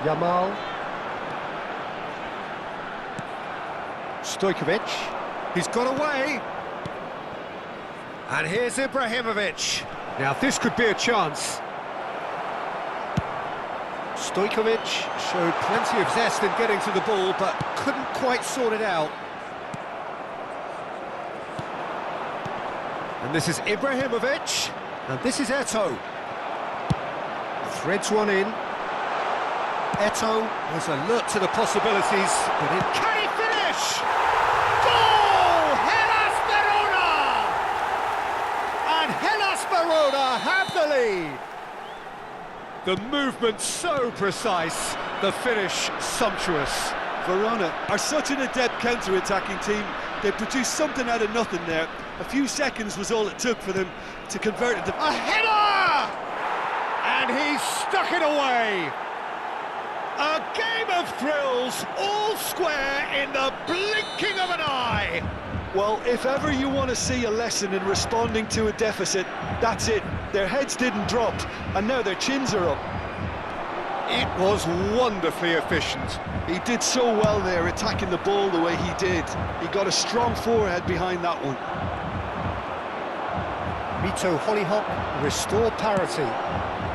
Yamal. Stojkovic. He's got away. And here's Ibrahimovic. Now this could be a chance. Stojkovic showed plenty of zest in getting to the ball, but couldn't quite sort it out. And this is Ibrahimovic. And this is Eto'o. Threads one in. Eto'o was alert to the possibilities, but can he finish? Goal! Hellas Verona! And Hellas Verona have the lead. The movement so precise, the finish sumptuous. Verona are such an adept counter-attacking team. They produced something out of nothing there. A few seconds was all it took for them to convert it. A header! And he's stuck it away. A game of thrills, all square in the blinking of an eye. Well, if ever you want to see a lesson in responding to a deficit, that's it. Their heads didn't drop, and now their chins are up. It was wonderfully efficient. He did so well there, attacking the ball the way he did. He got a strong forehead behind that one. Mito Hollyhock restore parity.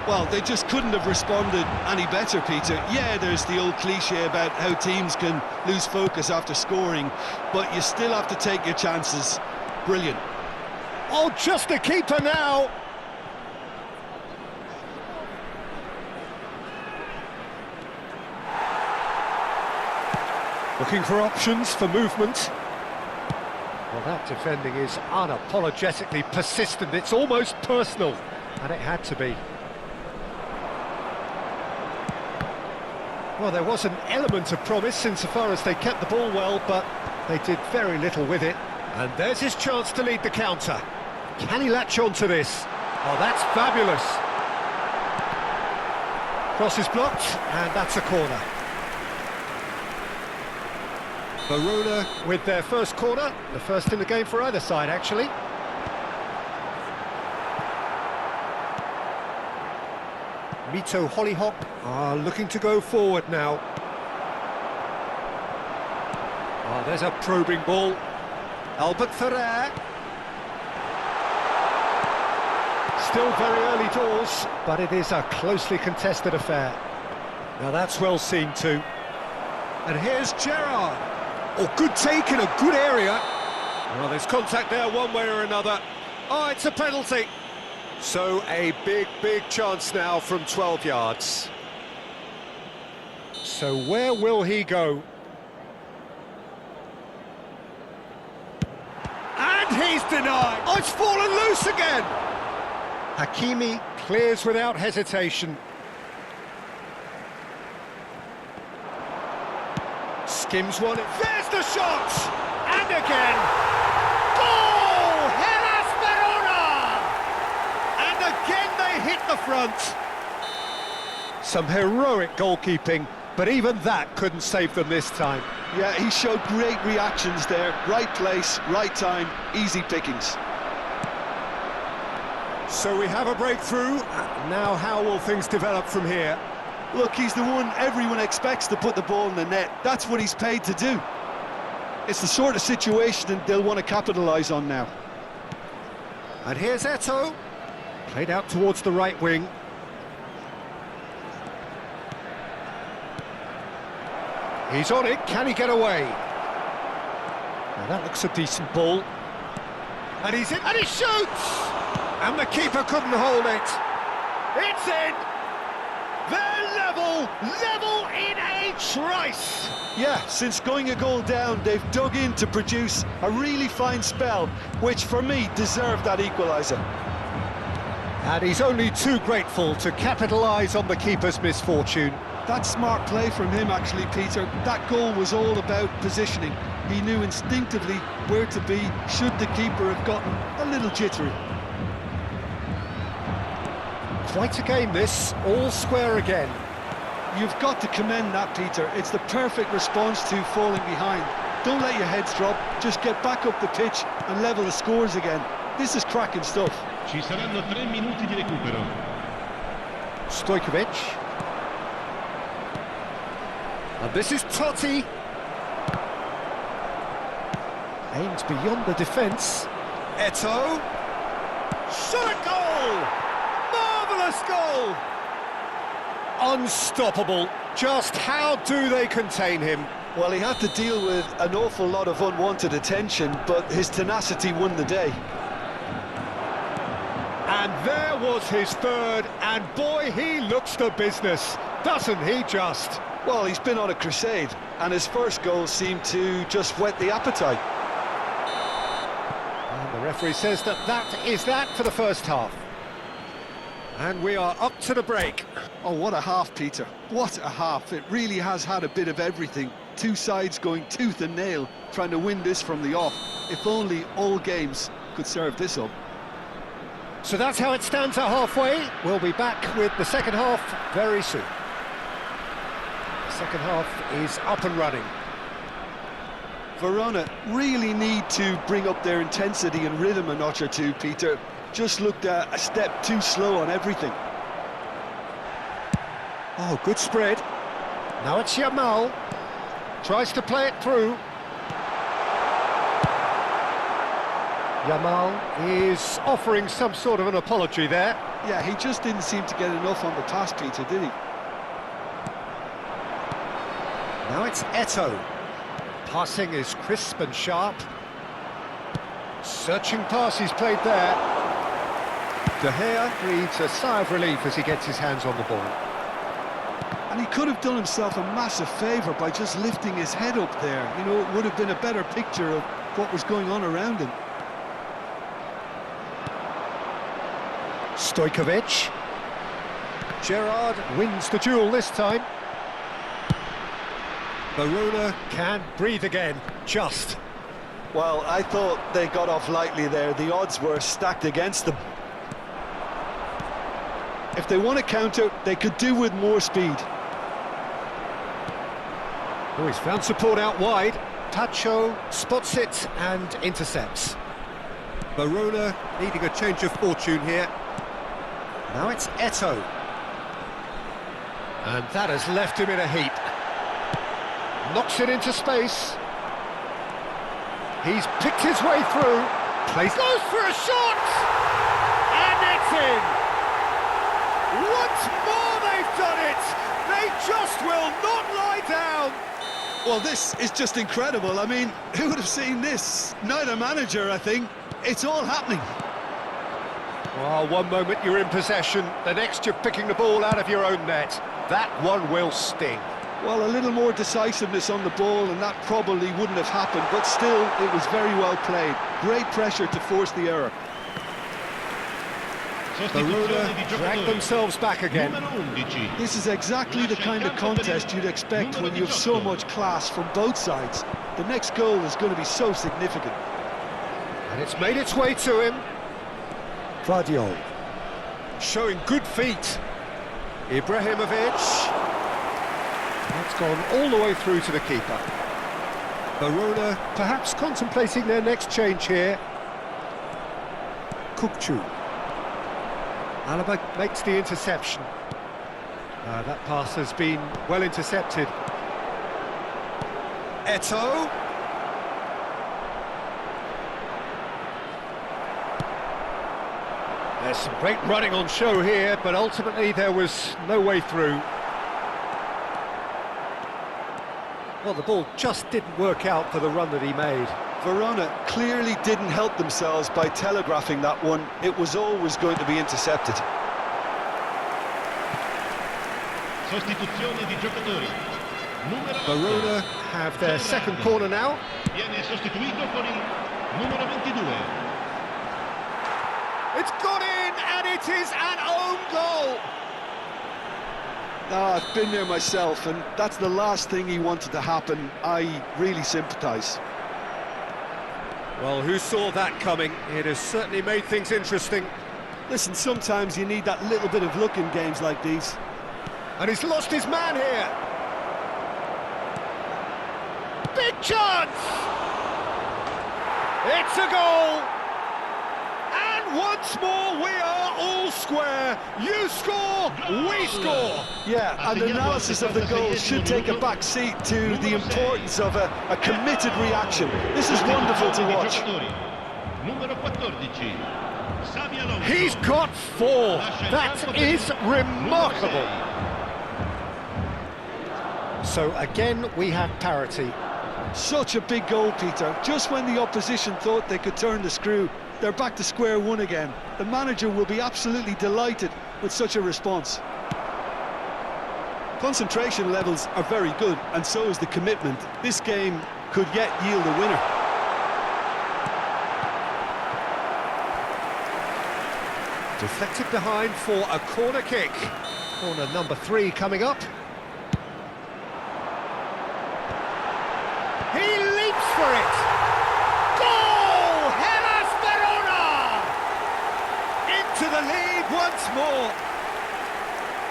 Well, they just couldn't have responded any better, Peter. Yeah, there's the old cliche about how teams can lose focus after scoring, but you still have to take your chances. Brilliant. Oh, just the keeper now. Looking for options for movement. Well, that defending is unapologetically persistent. It's almost personal, and it had to be. Well, there was an element of promise insofar as they kept the ball well, but they did very little with it. And there's his chance to lead the counter. Can he latch on to this? Oh, that's fabulous. Cross is blocked, and that's a corner. Verona with their first corner, the first in the game for either side, actually. Mito Hollyhock are looking to go forward now. Oh, there's a probing ball. Albert Ferrer. Still very early doors, but it is a closely contested affair. Now that's well seen too. And here's Gerrard. Oh, good take in a good area. Well, there's contact there one way or another. Oh, it's a penalty. So a big chance now from 12 yards. So where will he go? And he's denied. Oh, it's fallen loose again. Hakimi clears without hesitation. Skims one. There's the shot! And again. Goal! Hellas Verona! And again they hit the front. Some heroic goalkeeping, but even that couldn't save them this time. Yeah, he showed great reactions there. Right place, right time, easy pickings. So we have a breakthrough. Now how will things develop from here? Look, he's the one everyone expects to put the ball in the net. That's what he's paid to do. It's the sort of situation that they'll want to capitalise on now. And here's Eto'o. Played out towards the right wing. He's on it, can he get away? Now that looks a decent ball. And he's in, and he shoots! And the keeper couldn't hold it. It's in! They're level in a trice! Yeah, since going a goal down, they've dug in to produce a really fine spell, which for me deserved that equaliser. And he's only too grateful to capitalise on the keeper's misfortune. That's smart play from him, actually, Peter. That goal was all about positioning. He knew instinctively where to be, should the keeper have gotten a little jittery. Quite a game this, all square again. You've got to commend that, Peter. It's the perfect response to falling behind. Don't let your heads drop, just get back up the pitch and level the scores again. This is cracking stuff. Ci saranno 3 minuti di recupero. Stojkovic. And this is Totti. Aimed beyond the defence. Eto'o. Shot a goal! Marvellous goal! Unstoppable. Just how do they contain him? Well, he had to deal with an awful lot of unwanted attention, but his tenacity won the day. And there was his third, and boy, he looks the business, doesn't he just? Well, he's been on a crusade, and his first goal seemed to just whet the appetite. And the referee says that is that for the first half. And we are up to the break. Oh, what a half, Peter. What a half. It really has had a bit of everything. Two sides going tooth and nail, trying to win this from the off. If only all games could serve this up. So that's how it stands at halfway. We'll be back with the second half very soon. The second half is up and running. Verona really need to bring up their intensity and rhythm a notch or two, Peter. Just looked a step too slow on everything. Oh, good spread. Now it's Yamal. Tries to play it through. Yamal is offering some sort of an apology there. Yeah, he just didn't seem to get enough on the pass, Peter, did he? Now it's Eto'o. Passing is crisp and sharp. Searching pass he's played there. De Gea breathes a sigh of relief as he gets his hands on the ball. And he could have done himself a massive favour by just lifting his head up there. You know, it would have been a better picture of what was going on around him. Stojkovic. Gerrard wins the duel this time. Verona can breathe again, just. Well, I thought they got off lightly there. The odds were stacked against them. If they want to counter, they could do with more speed. Oh, he's found support out wide. Tacho spots it and intercepts. Verona needing a change of fortune here. Now it's Eto'o. And that has left him in a heap. Knocks it into space. He's picked his way through. Plays goes for a shot! And it's in! Once more they've done it! They just will not lie down! Well, this is just incredible. I mean, who would have seen this? Neither manager, I think. It's all happening. Well, one moment you're in possession, the next you're picking the ball out of your own net. That one will sting. Well, a little more decisiveness on the ball and that probably wouldn't have happened, but still, it was very well played. Great pressure to force the error. Verona drag themselves back again. This is exactly the kind of contest you'd expect when you have so much class from both sides. The next goal is going to be so significant. And it's made its way to him. Vardiol. Showing good feet. Ibrahimovic. That's gone all the way through to the keeper. Verona perhaps contemplating their next change here. Kukçu. Alaba makes the interception. That pass has been well intercepted. Eto'o. There's some great running on show here, but ultimately there was no way through. Well, the ball just didn't work out for the run that he made. Verona clearly didn't help themselves by telegraphing that one. It was always going to be intercepted. Sostituzione di giocatori. Verona have their second corner now. Viene sostituito con il numero 22. It's got in, and it is an own goal! I've been there myself, and that's the last thing he wanted to happen. I really sympathise. Well, who saw that coming? It has certainly made things interesting. Listen, sometimes you need that little bit of luck in games like these. And he's lost his man here. Big chance! It's a goal! And once more we are all square, you score, we score! Yeah, and analysis of the goal should take a back seat to the importance of a committed reaction. This is wonderful to watch. Numero 14, Xabi Alonso. He's got 4. That is remarkable. So again, we have parity. Such a big goal, Peter. Just when the opposition thought they could turn the screw, they're back to square one again. The manager will be absolutely delighted with such a response. Concentration levels are very good, and so is the commitment. This game could yet yield a winner. Deflected behind for a corner kick. Corner number 3 coming up. He leaps for it! Goal! Hellas Verona! Into the lead once more.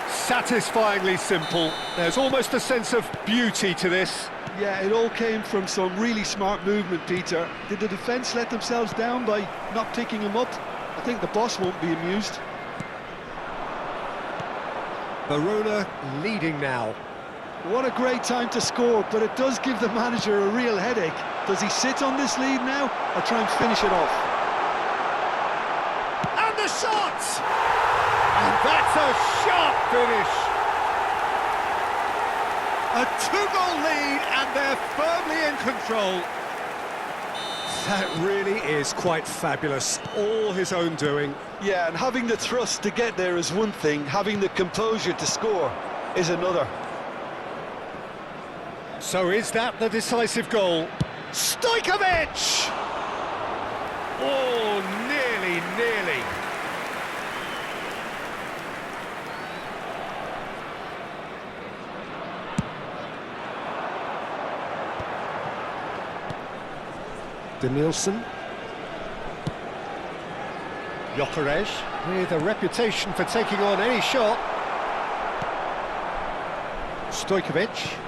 Satisfyingly simple. There's almost a sense of beauty to this. Yeah, it all came from some really smart movement, Peter. Did the defence let themselves down by not picking him up? I think the boss won't be amused. Verona leading now. What a great time to score, but it does give the manager a real headache. Does he sit on this lead now, or try and finish it off? And the shot! And that's a sharp finish. A 2-goal lead, and they're firmly in control. That really is quite fabulous. All his own doing. Yeah, and having the thrust to get there is one thing, having the composure to score is another. So is that the decisive goal? Stojkovic! Oh, nearly. Danielson. Gyökeres, with a reputation for taking on any shot. Stojkovic.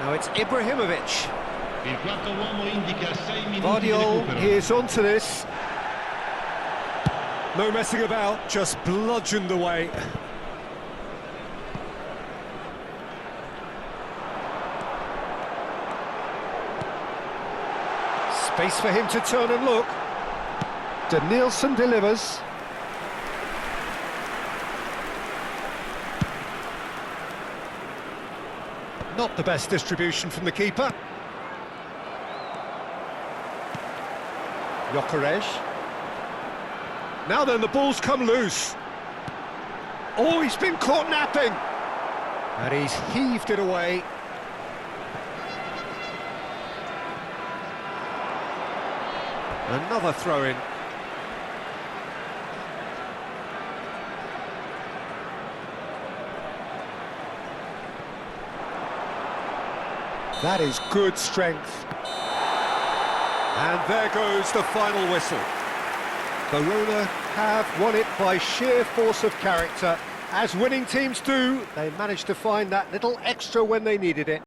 Now it's Ibrahimovic. Il quarto uomo indica 6 minuti di Guardiola recupero. is onto this. No messing about, just bludgeoned away. Space for him to turn and look. Danielson delivers. Not the best distribution from the keeper. Gyökeres. Now then, the ball's come loose. Oh, he's been caught napping. And he's heaved it away. Another throw-in. That is good strength. And there goes the final whistle. Verona have won it by sheer force of character. As winning teams do, they managed to find that little extra when they needed it.